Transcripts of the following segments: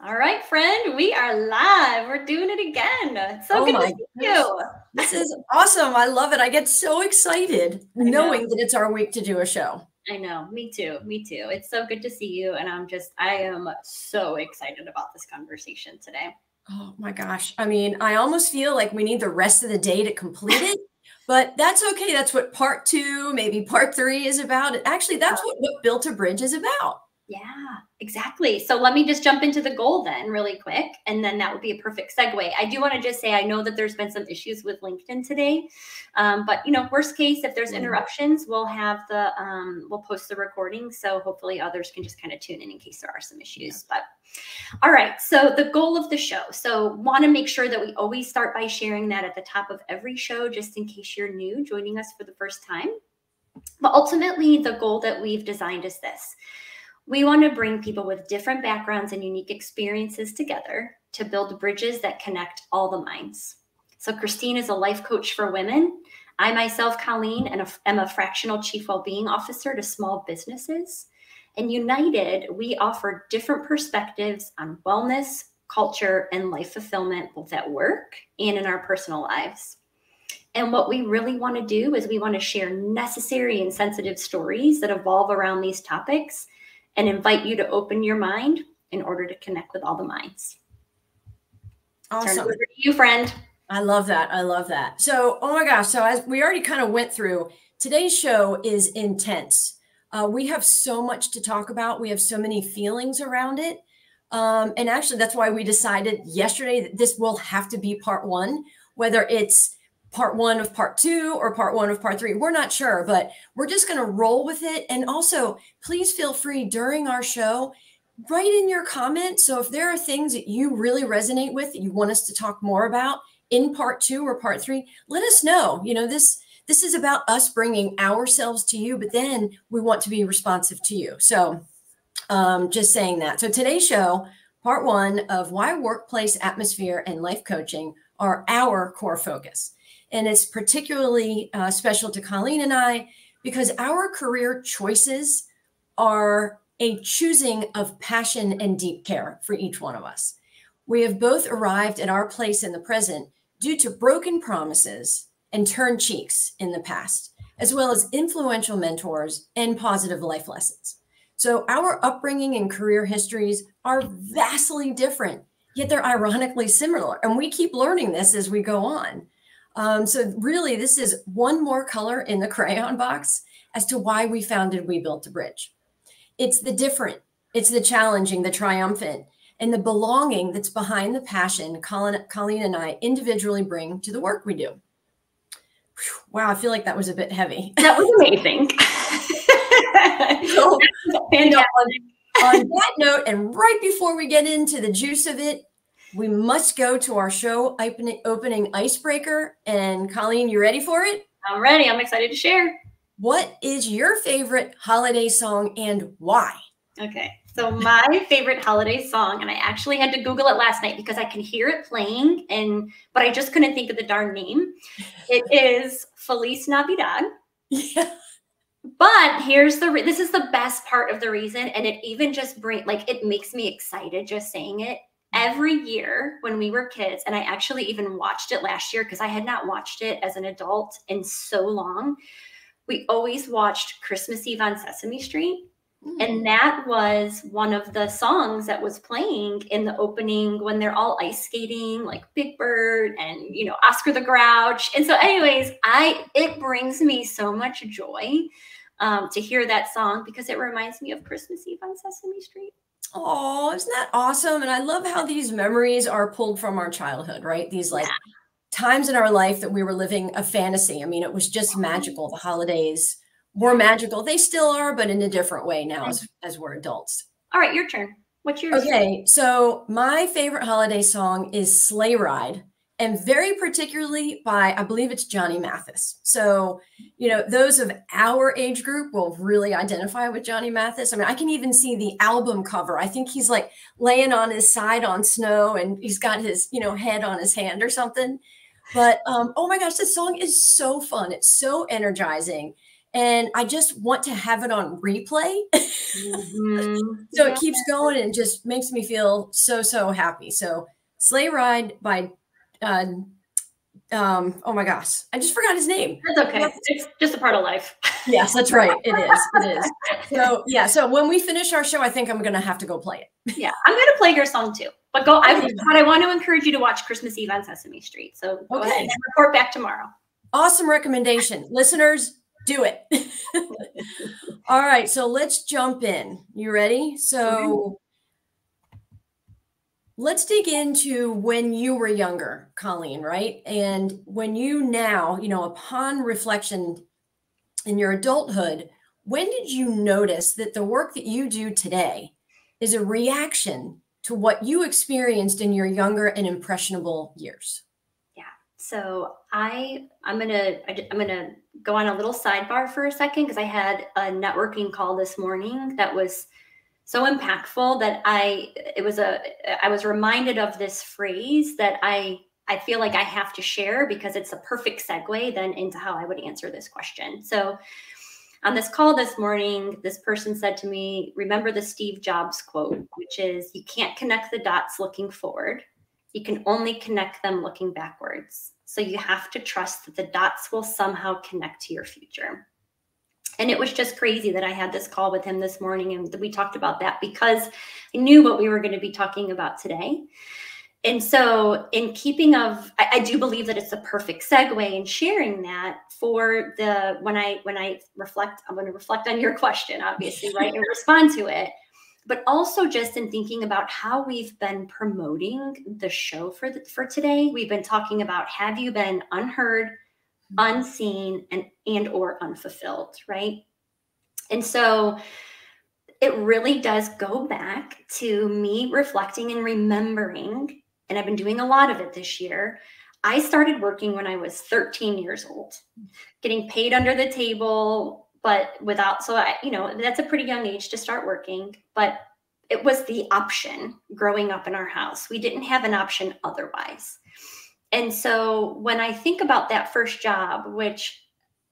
All right, friend, we are live. We're doing it again. It's so good to see you. This is awesome. I love it. I get so excited knowing that it's our week to do a show. I know. Me too. Me too. It's so good to see you. And I am so excited about this conversation today. Oh my gosh. I mean, I almost feel like we need the rest of the day to complete it, but that's okay. That's what part 2, maybe part 3 is about. Actually, that's what Built a Bridge is about. Yeah, exactly. So let me just jump into the goal then really quick, and then that would be a perfect segue. I do want to just say, I know that there's been some issues with LinkedIn today, but worst case, if there's interruptions, we'll post the recording. So hopefully others can just kind of tune in case there are some issues. But all right, so the goal of the show. So want to make sure that we always start by sharing that at the top of every show, just in case you're new joining us for the first time. But ultimately, the goal that we've designed is this. We want to bring people with different backgrounds and unique experiences together to build bridges that connect all the minds. So Christine is a life coach for women. I myself, Colleen, am a fractional chief well-being officer to small businesses. And united, we offer different perspectives on wellness, culture, and life fulfillment, both at work and in our personal lives. And what we really want to do is we want to share necessary and sensitive stories that evolve around these topics and invite you to open your mind in order to connect with all the minds. Awesome. Turn it over to you, friend. I love that. I love that. So, oh my gosh. So as we already kind of went through, today's show is intense. We have so much to talk about. We have so many feelings around it. And actually, that's why we decided yesterday that this will have to be part 1, whether it's part 1 of part 2 or part 1 of part 3. We're not sure, but we're just going to roll with it. And also, please feel free during our show, write in your comments. So if there are things that you really resonate with that you want us to talk more about in part 2 or part 3, let us know. You know, this is about us bringing ourselves to you, but then we want to be responsive to you. So just saying that. So today's show, part 1 of why workplace atmosphere and life coaching are our core focus. And it's particularly special to Colleen and I because our career choices are a choosing of passion and deep care for each one of us. We have both arrived at our place in the present due to broken promises and turned cheeks in the past, as well as influential mentors and positive life lessons. So our upbringing and career histories are vastly different, yet they're ironically similar. And we keep learning this as we go on. So really, this is one more color in the crayon box as to why we founded We Built a Bridge. It's the different, it's the challenging, the triumphant, and the belonging that's behind the passion Colleen and I individually bring to the work we do. Wow, I feel like that was a bit heavy. That was amazing. So, on that note, and right before we get into the juice of it, we must go to our show opening icebreaker. And Colleen, you ready for it? I'm ready. I'm excited to share. What is your favorite holiday song and why? Okay. So my favorite holiday song, and I actually had to Google it last night because I can hear it playing, but I just couldn't think of the darn name. It is Feliz Navidad. Yeah. But this is the best part of the reason. And it even just it makes me excited just saying it. Every year when we were kids, and I actually even watched it last year because I had not watched it as an adult in so long, we always watched Christmas Eve on Sesame Street. And that was one of the songs that was playing in the opening when they're all ice skating, like Big Bird and, Oscar the Grouch. And so anyways, it brings me so much joy to hear that song because it reminds me of Christmas Eve on Sesame Street. Oh, isn't that awesome? And I love how these memories are pulled from our childhood, right? These times in our life that we were living a fantasy. I mean, it was just magical. The holidays were magical. They still are, but in a different way now as we're adults. All right, your turn. What's yours? Okay, so my favorite holiday song is Sleigh Ride, and very particularly by, I believe it's Johnny Mathis. So, those of our age group will really identify with Johnny Mathis. I mean, I can even see the album cover. I think he's like laying on his side on snow and he's got his, head on his hand or something. But, oh my gosh, this song is so fun. It's so energizing. and I just want to have it on replay. Mm-hmm. So Yeah. it keeps going and just makes me feel so, so happy. So Sleigh Ride by, oh my gosh, I just forgot his name. That's okay. It's just a part of life. Yes, that's right. It is. It is. So yeah. So when we finish our show, I think I'm going to have to go play it. Yeah, I'm going to play your song too. But but I want to encourage you to watch Christmas Eve on Sesame Street. So go ahead and report back tomorrow. Awesome recommendation. Listeners, do it. All right. So let's jump in. You ready? So let's dig into when you were younger, Colleen, right? And when you now, upon reflection in your adulthood, when did you notice that the work that you do today is a reaction to what you experienced in your younger and impressionable years? Yeah. So I'm gonna go on a little sidebar for a second, because I had a networking call this morning that was so impactful that I was reminded of this phrase that I feel like I have to share, because it's a perfect segue then into how I would answer this question. So on this call this morning, this person said to me, remember the Steve Jobs quote, which is, you can't connect the dots looking forward. You can only connect them looking backwards. So you have to trust that the dots will somehow connect to your future. And it was just crazy that I had this call with him this morning, and we talked about that because I knew what we were going to be talking about today. And so in keeping of, I do believe that it's a perfect segue in sharing that for when I reflect, I'm going to reflect on your question, obviously, right, and respond to it, but also just in thinking about how we've been promoting the show for today. We've been talking about, have you been unheard, unseen, and or unfulfilled, right? And so it really does go back to me reflecting and remembering, and I've been doing a lot of it this year. I started working when I was 13 years old, getting paid under the table, but without, so that's a pretty young age to start working, but it was the option growing up in our house. We didn't have an option otherwise. And so when I think about that first job, which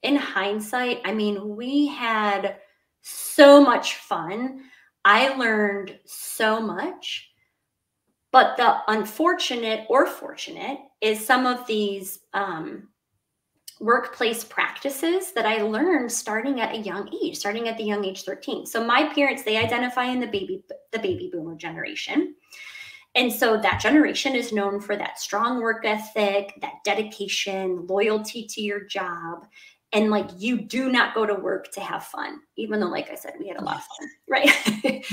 in hindsight, I mean, we had so much fun. I learned so much. But the unfortunate or fortunate is some of these workplace practices that I learned starting at the young age 13. So my parents, they identify in the baby boomer generation. And so that generation is known for that strong work ethic, that dedication, loyalty to your job. And like, you do not go to work to have fun, even though, like I said, we had a lot of fun, right?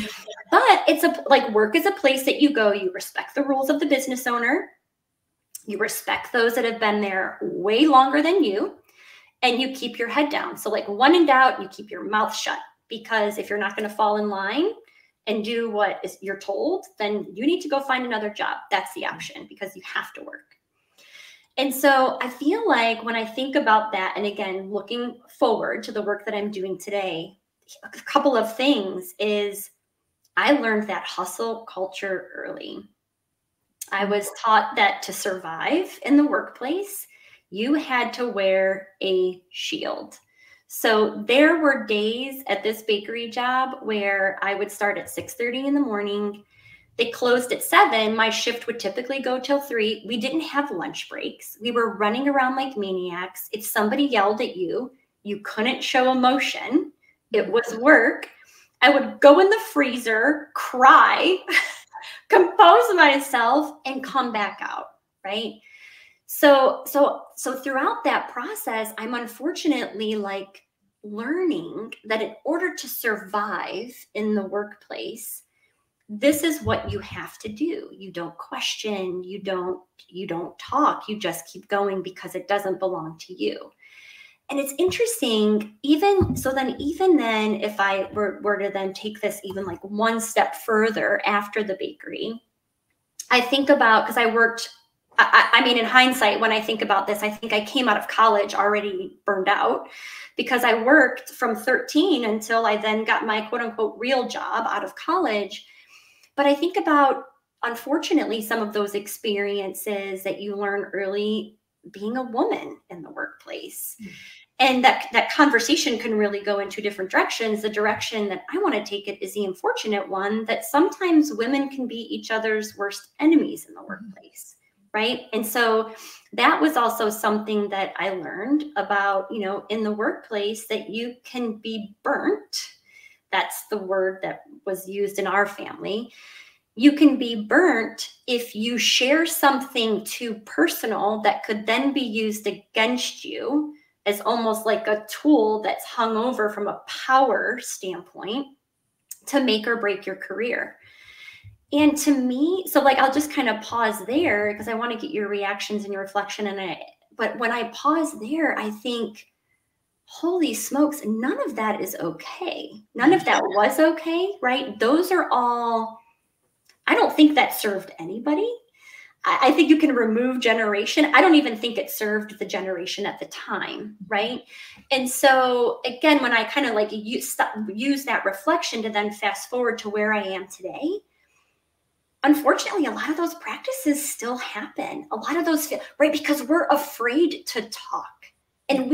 But work is a place that you go, you respect the rules of the business owner, you respect those that have been there way longer than you, and you keep your head down. So like, when in doubt, you keep your mouth shut, because if you're not going to fall in line and do what you're told, then you need to go find another job. That's the option, because you have to work. And so I feel like when I think about that, and again, looking forward to the work that I'm doing today, a couple of things is I learned that hustle culture early. I was taught that to survive in the workplace, you had to wear a shield. So there were days at this bakery job where I would start at 6:30 in the morning. They closed at 7. My shift would typically go till 3. We didn't have lunch breaks. We were running around like maniacs. If somebody yelled at you, you couldn't show emotion. It was work. I would go in the freezer, cry, compose myself, and come back out, right? So throughout that process, I'm unfortunately like learning that in order to survive in the workplace, this is what you have to do. You don't question, you don't talk, you just keep going because it doesn't belong to you. And it's interesting, even then, if I were to then take this even like one step further after the bakery, I think about, because I worked, I mean, in hindsight, when I think about this, I think I came out of college already burned out, because I worked from 13 until I then got my quote unquote real job out of college. But I think about, unfortunately, some of those experiences that you learn early being a woman in the workplace. And that conversation can really go in two different directions. The direction that I want to take it is the unfortunate one that sometimes women can be each other's worst enemies in the workplace, right? And so that was also something that I learned about, you know, in the workplace, that you can be burnt. That's the word that was used in our family. You can be burnt if you share something too personal that could then be used against you as almost like a tool that's hung over from a power standpoint to make or break your career. And to me, so like, I'll just kind of pause there because I want to get your reactions and your reflection. But when I pause there, I think, holy smokes, none of that is okay. None of that was okay, right? Those are all, I don't think that served anybody. I think you can remove generation. I don't even think it served the generation at the time, right? And so again, when I kind of like use that reflection to then fast forward to where I am today, unfortunately, a lot of those practices still happen. A lot of those, right? Because we're afraid to talk. And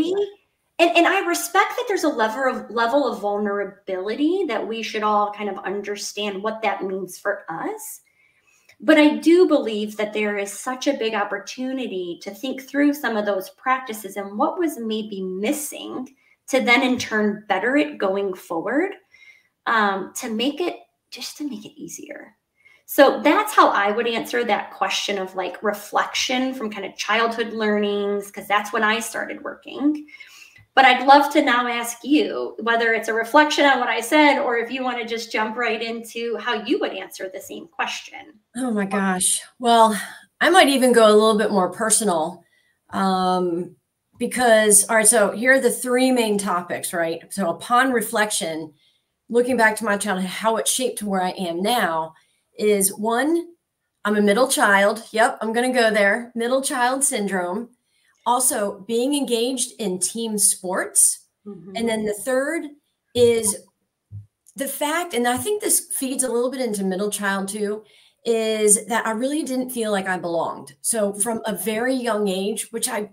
and I respect that there's a level of vulnerability that we should all kind of understand what that means for us. But I do believe that there is such a big opportunity to think through some of those practices and what was maybe missing to then in turn better it going forward, to make it easier. So that's how I would answer that question of like reflection from kind of childhood learnings, because that's when I started working. But I'd love to now ask you whether it's a reflection on what I said, or if you want to just jump right into how you would answer the same question. Oh my gosh. Well, I might even go a little bit more personal, because, all right, so here are the three main topics, right? So upon reflection, looking back to my childhood, how it shaped to where I am now is, one, I'm a middle child. Yep, I'm going to go there. Middle child syndrome. Also, being engaged in team sports. Mm-hmm. And then the third is the fact, and I think this feeds a little bit into middle child too, is that I really didn't feel like I belonged. So from a very young age, which I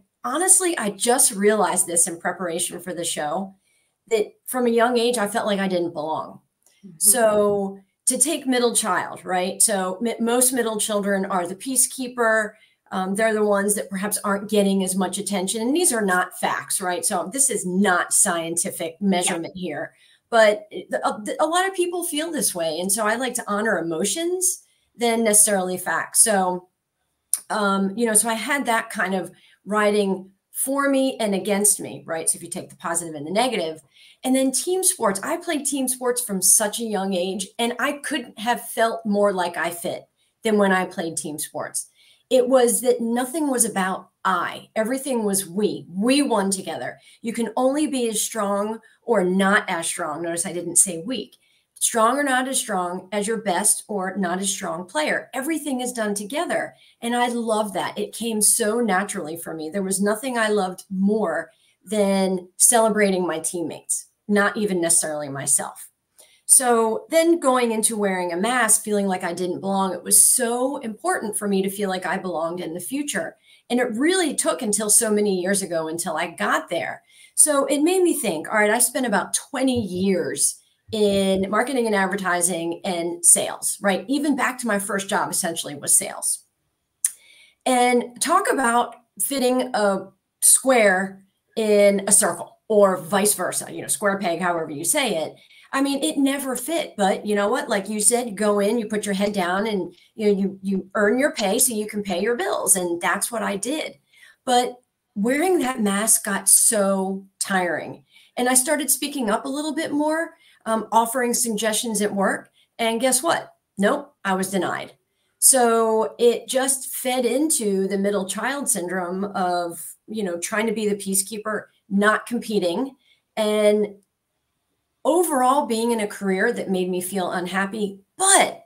just realized this in preparation for the show, that from a young age, I felt like I didn't belong. Mm-hmm. So to take middle child, right? So most middle children are the peacekeeper. They're the ones that perhaps aren't getting as much attention. And these are not facts, right? So this is not scientific measurement here, but a lot of people feel this way. And so I like to honor emotions than necessarily facts. So, so I had that kind of writing for me and against me, right? So if you take the positive and the negative, and then team sports, I played team sports from such a young age, and I couldn't have felt more like I fit than when I played team sports. It was that nothing was about I. Everything was we. We won together. You can only be as strong or not as strong. Notice I didn't say weak. Strong or not as strong as your best or not as strong player. Everything is done together. And I love that. It came so naturally for me. There was nothing I loved more than celebrating my teammates, not even necessarily myself. So then going into wearing a mask, feeling like I didn't belong, it was so important for me to feel like I belonged in the future. And it really took until so many years ago until I got there. So it made me think, all right, I spent about 20 years in marketing and advertising and sales, right? Even back to my first job essentially was sales. And talk about fitting a square in a circle or vice versa, square peg, however you say it. I mean, it never fit, but you know what? Like you said, you go in, you put your head down, and you earn your pay so you can pay your bills, and that's what I did. But wearing that mask got so tiring, and I started speaking up a little bit more, offering suggestions at work, and guess what? Nope, I was denied. So it just fed into the middle child syndrome of trying to be the peacekeeper, not competing, and overall being in a career that made me feel unhappy. But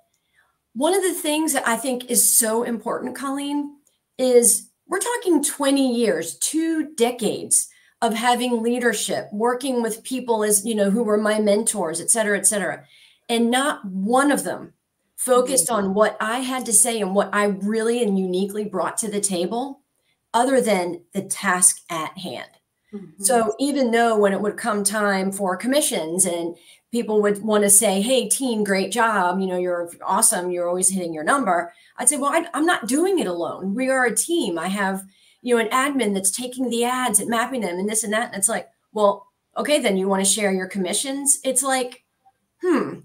one of the things that I think is so important, Colleen, is we're talking 20 years, 2 decades of having leadership, working with people as, who were my mentors, et cetera, et cetera. And not one of them focused on what I had to say and what I really and uniquely brought to the table, other than the task at hand. Mm-hmm. So even though when it would come time for commissions and people would want to say, hey, team, great job. You know, you're awesome. You're always hitting your number. I'd say, well, I'm not doing it alone. We are a team. I have, you know, an admin that's taking the ads and mapping them and this and that. And it's like, well, okay, then you want to share your commissions? It's like,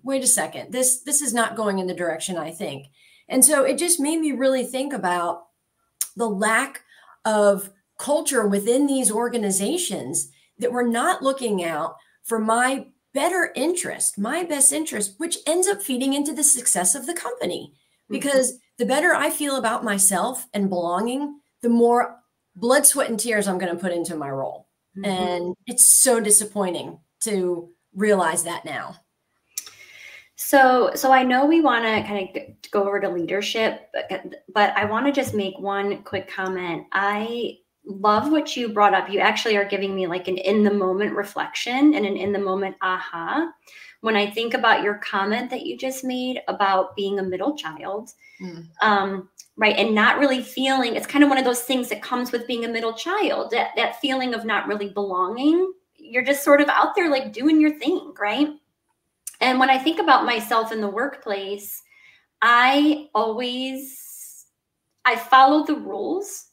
wait a second. This is not going in the direction I think. And so it just made me really think about the lack of culture within these organizations that we're not looking out for my better interest, my best interest, which ends up feeding into the success of the company. Because the better I feel about myself and belonging, the more blood, sweat, and tears I'm going to put into my role. And it's so disappointing to realize that now. So I know we want to kind of go over to leadership, but I want to just make one quick comment. I love what you brought up. You actually are giving me like an in the moment reflection and an in the moment aha. When I think about your comment that you just made about being a middle child, right, and not really feeling, it's kind of one of those things that comes with being a middle child, that feeling of not really belonging. You're just sort of out there like doing your thing, right? And when I think about myself in the workplace, I follow the rules,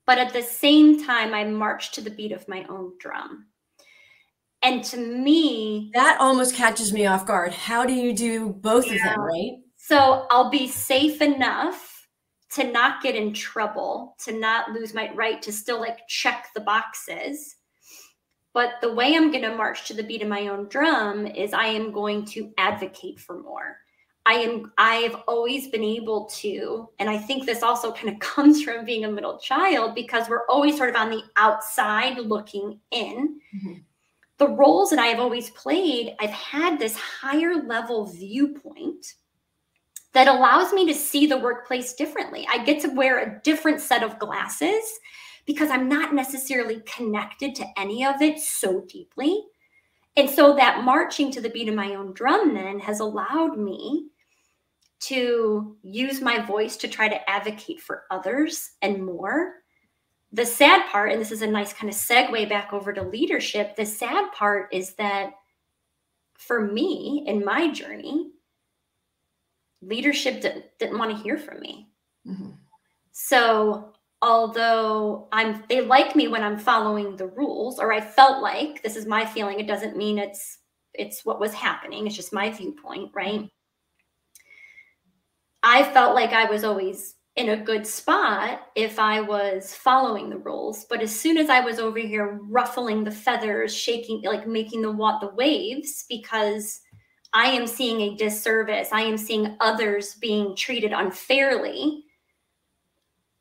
but at the same time, I march to the beat of my own drum. And to me, that almost catches me off guard. How do you do both of them, right? So I'll be safe enough to not get in trouble, to not lose my right to still like check the boxes. But the way I'm going to march to the beat of my own drum is I am going to advocate for more. I've always been able to, and I think this also kind of comes from being a middle child, because we're always sort of on the outside looking in. The roles that I have always played, I've had this higher level viewpoint that allows me to see the workplace differently. I get to wear a different set of glasses because I'm not necessarily connected to any of it so deeply. And so that marching to the beat of my own drum then has allowed me to use my voice to try to advocate for others and more. The sad part, and this is a nice kind of segue back over to leadership, the sad part is that for me in my journey, leadership didn't want to hear from me. So although they like me when I'm following the rules, or I felt like, this is my feeling, it doesn't mean it's what was happening, it's just my viewpoint, right? I felt like I was always in a good spot if I was following the rules. But as soon as I was over here ruffling the feathers, shaking, like making the waves, because I am seeing a disservice, I am seeing others being treated unfairly,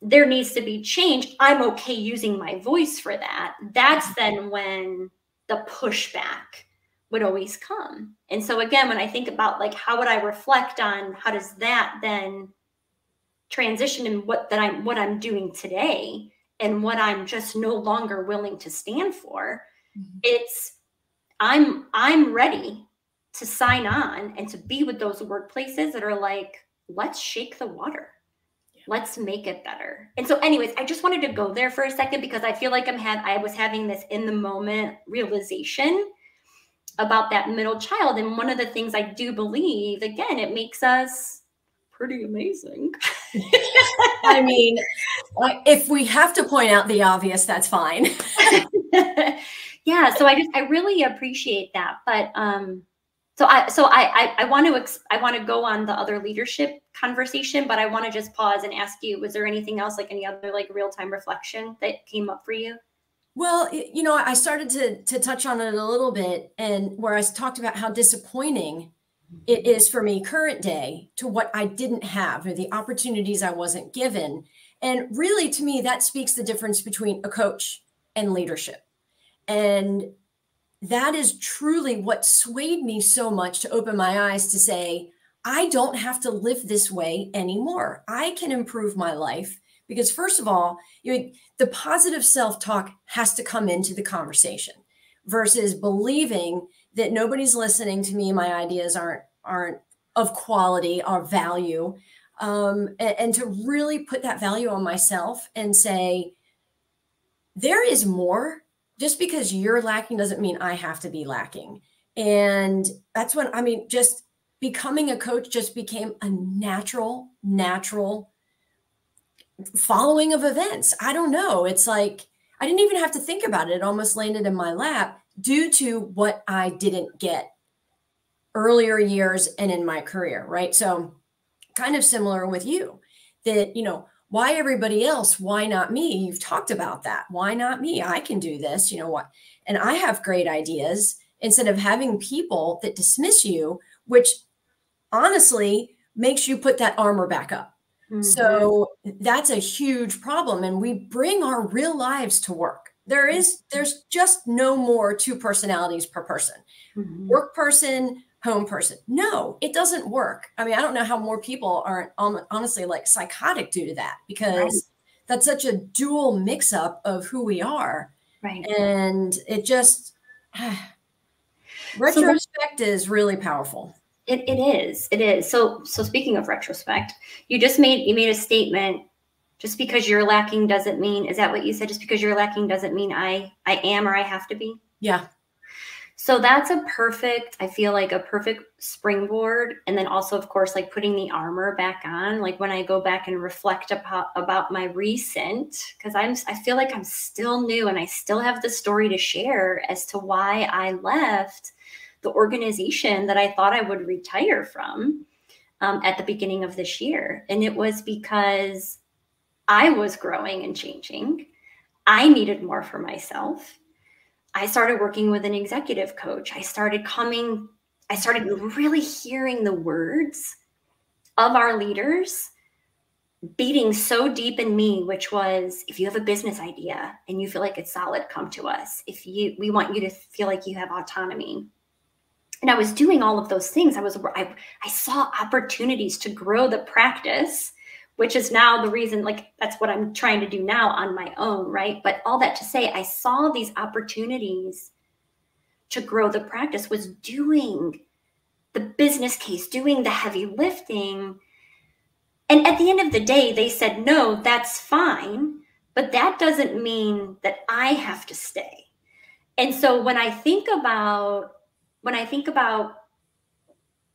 there needs to be change. I'm okay using my voice for that. That's then when the pushback would always come. And so again, when I think about like, how would I reflect on how does that then transition in what I'm doing today and what I'm just no longer willing to stand for, it's I'm ready to sign on and to be with those workplaces that are like, let's shake the water. Let's make it better. And so anyways, I just wanted to go there for a second because I feel like I was having this in the moment realization about that middle child. And one of the things I do believe, again, it makes us pretty amazing. I mean, if we have to point out the obvious, that's fine. Yeah. So I really appreciate that. But I want to go on the other leadership conversation, but I want to just pause and ask you, was there anything else, like any other like real-time reflection that came up for you? Well, you know, I started to touch on it a little bit, and where I talked about how disappointing it is for me current day to what I didn't have or the opportunities I wasn't given. And really, to me, that speaks the difference between a coach and leadership. And that is truly what swayed me so much to open my eyes to say, I don't have to live this way anymore. I can improve my life. Because first of all, the positive self-talk has to come into the conversation versus believing that nobody's listening to me, my ideas aren't of quality or value, and to really put that value on myself and say, there is more just because you're lacking doesn't mean I have to be lacking. And that's when, I mean, just becoming a coach just became a natural following of events. I don't know. It's like, I didn't even have to think about it. It almost landed in my lap due to what I didn't get earlier years and in my career, right? So kind of similar with you that, you know, why everybody else? Why not me? You've talked about that. Why not me? I can do this, you know what? And I have great ideas instead of having people that dismiss you, which honestly makes you put that armor back up. Mm-hmm. So that's a huge problem. And we bring our real lives to work. There's just no more two personalities per person. Mm-hmm. Work person, home person. No, it doesn't work. I mean, I don't know how more people aren't honestly like psychotic due to that, because that's such a dual mix up of who we are. Right. And it just, retrospect is really powerful. It is. So speaking of retrospect, you made a statement. Just because you're lacking doesn't mean, is that what you said? Just because you're lacking doesn't mean I am or I have to be? Yeah. So that's I feel like a perfect springboard. And then also, of course, like putting the armor back on, like when I go back and reflect about my recent, because I feel like I'm still new and I still have the story to share as to why I left the organization that I thought I would retire from at the beginning of this year. And it was because I was growing and changing. I needed more for myself. I started working with an executive coach. I started really hearing the words of our leaders beating so deep in me, which was, if you have a business idea and you feel like it's solid, come to us. We want you to feel like you have autonomy. And I was doing all of those things. I saw opportunities to grow the practice, which is now the reason, like, that's what I'm trying to do now on my own, right? But all that to say, I saw these opportunities to grow the practice, was doing the business case, doing the heavy lifting. And at the end of the day, they said, no, that's fine, but that doesn't mean that I have to stay. And so when I think about,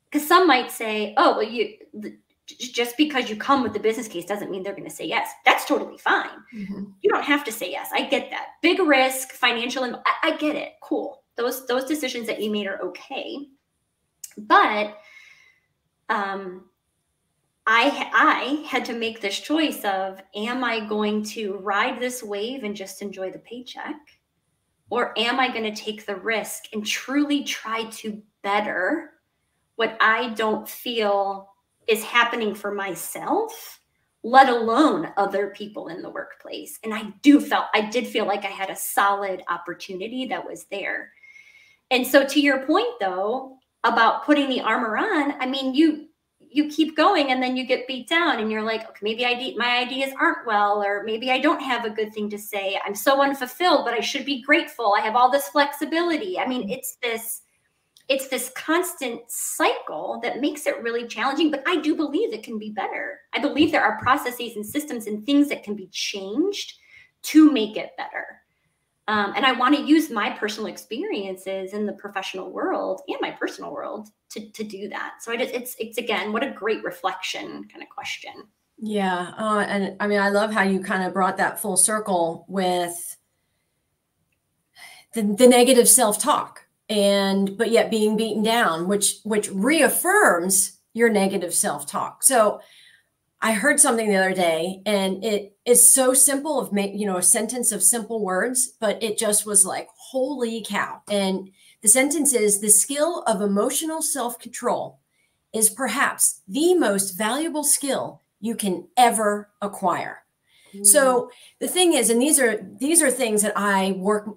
because some might say, oh, well, just because you come with the business case doesn't mean they're going to say yes. That's totally fine. Mm-hmm. You don't have to say yes. I get that. Big risk, financial, and I get it. Cool. Those decisions that you made are okay. But I had to make this choice of, am I going to ride this wave and just enjoy the paycheck? Or am I going to take the risk and truly try to better what I don't feel is happening for myself, let alone other people in the workplace? And I did feel like I had a solid opportunity that was there. And so to your point, though, about putting the armor on, I mean, you keep going and then you get beat down and you're like, okay, maybe my ideas aren't well, or maybe I don't have a good thing to say. I'm so unfulfilled, but I should be grateful. I have all this flexibility. I mean, it's this constant cycle that makes it really challenging, but I do believe it can be better. I believe there are processes and systems and things that can be changed to make it better. And I want to use my personal experiences in the professional world and my personal world to do that. So it's again, what a great reflection kind of question. Yeah. And I mean, I love how you kind of brought that full circle with the negative self-talk, but yet being beaten down, which reaffirms your negative self-talk. So I heard something the other day, and it is so simple of a sentence of simple words, but it just was like, holy cow. And the sentence is, the skill of emotional self-control is perhaps the most valuable skill you can ever acquire. Mm. So the thing is, and these are things that I work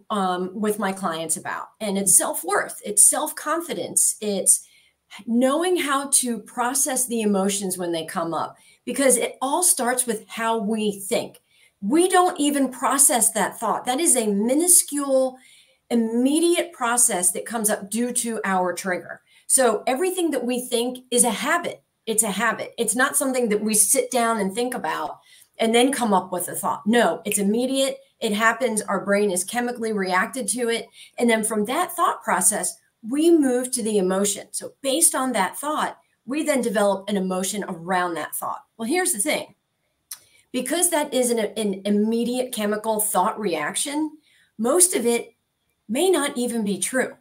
with my clients about, and it's self-worth, it's self-confidence, it's knowing how to process the emotions when they come up, because it all starts with how we think. We don't even process that thought. That is a minuscule, immediate process that comes up due to our trigger. So everything that we think is a habit. It's a habit. It's not something that we sit down and think about. and then come up with a thought. No, it's immediate. It happens. Our brain is chemically reacted to it. And then from that thought process, we move to the emotion. So based on that thought, we then develop an emotion around that thought. Well, here's the thing. Because that is an immediate chemical thought reaction, most of it may not even be true,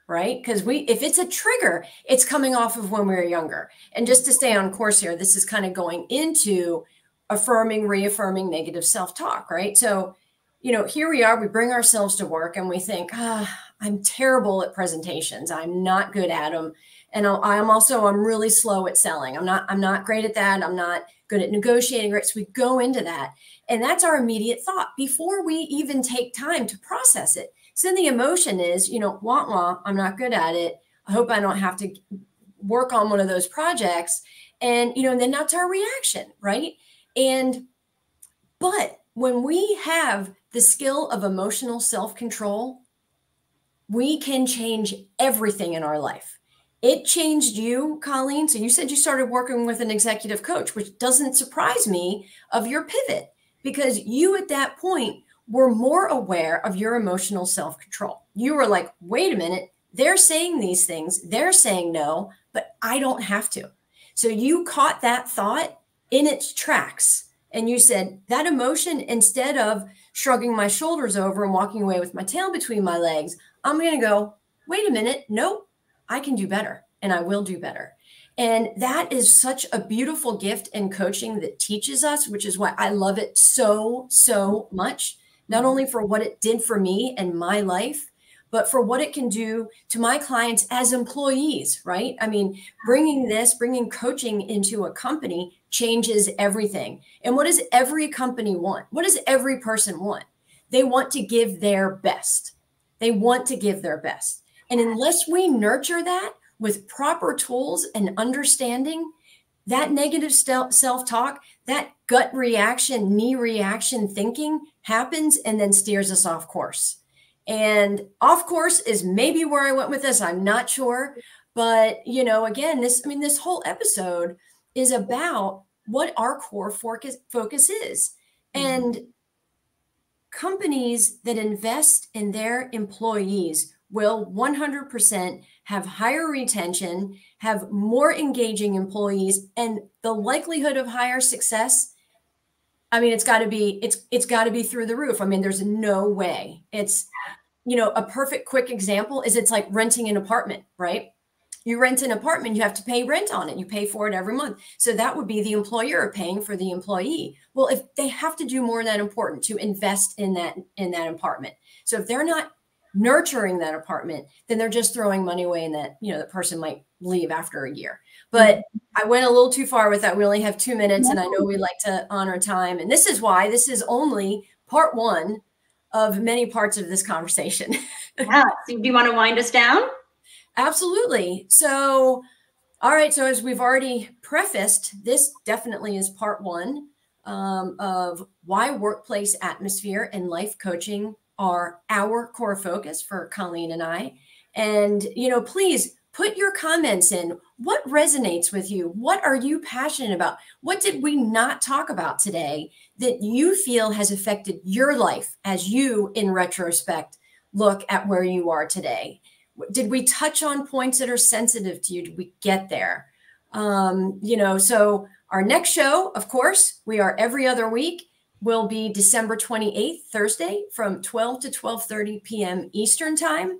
right? Because if it's a trigger, it's coming off of when we were younger. And just to stay on course here, this is kind of going into affirming, reaffirming negative self-talk, right? So, here we are, we bring ourselves to work and we think, I'm terrible at presentations. I'm not good at them. And I'm really slow at selling. I'm not great at that. I'm not good at negotiating. Right? So we go into that. And that's our immediate thought before we even take time to process it. So then the emotion is, wah, wah, I'm not good at it. I hope I don't have to work on one of those projects. And, and then that's our reaction, right? But when we have the skill of emotional self-control, we can change everything in our life. It changed you, Colleen. So you said you started working with an executive coach, which doesn't surprise me of your pivot, because you at that point were more aware of your emotional self-control. You were like, wait a minute, they're saying these things, they're saying no, but I don't have to. So you caught that thought in its tracks. And you said that emotion, instead of shrugging my shoulders over and walking away with my tail between my legs, I'm going to go, wait a minute. Nope, I can do better and I will do better. And that is such a beautiful gift in coaching that teaches us, which is why I love it so, so much, not only for what it did for me and my life, but for what it can do to my clients as employees, right? I mean, bringing coaching into a company changes everything. And what does every company want? What does every person want? They want to give their best. They want to give their best. And unless we nurture that with proper tools and understanding, that negative self-talk, that gut reaction, knee reaction thinking happens and then steers us off course. And off course is maybe where I went with this. I'm not sure. But, again, this whole episode is about what our core focus is. And companies that invest in their employees will 100% have higher retention, have more engaging employees, and the likelihood of higher success, it's got to be through the roof. There's no way. It's, a perfect quick example is it's like renting an apartment, right? You rent an apartment, you have to pay rent on it. You pay for it every month. So that would be the employer paying for the employee. Well, if they have to do more than important to invest in that apartment. So if they're not nurturing that apartment, then they're just throwing money away, and that, the person might leave after a year. But I went a little too far with that. We only have 2 minutes, and I know we like to honor time. And this is why this is only part one of many parts of this conversation. Yeah. So do you want to wind us down? Absolutely. So, all right. So as we've already prefaced, this definitely is part one of why workplace atmosphere and life coaching are our core focus for Colleen and I. And, please put your comments in. What resonates with you? What are you passionate about? What did we not talk about today that you feel has affected your life as you, in retrospect, look at where you are today? Did we touch on points that are sensitive to you? Did we get there? So our next show, of course, we are every other week, will be December 28th, Thursday, from 12 to 12:30 p.m. Eastern time.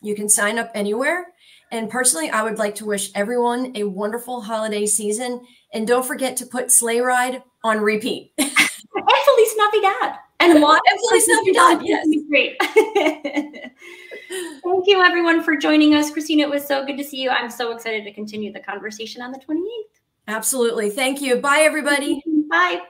You can sign up anywhere. And personally, I would like to wish everyone a wonderful holiday season. And don't forget to put Sleigh Ride on repeat. And Feliz Navidad. And Feliz Navidad, yes. Great. Thank you, everyone, for joining us. Christina, it was so good to see you. I'm so excited to continue the conversation on the 28th. Absolutely. Thank you. Bye, everybody. Bye.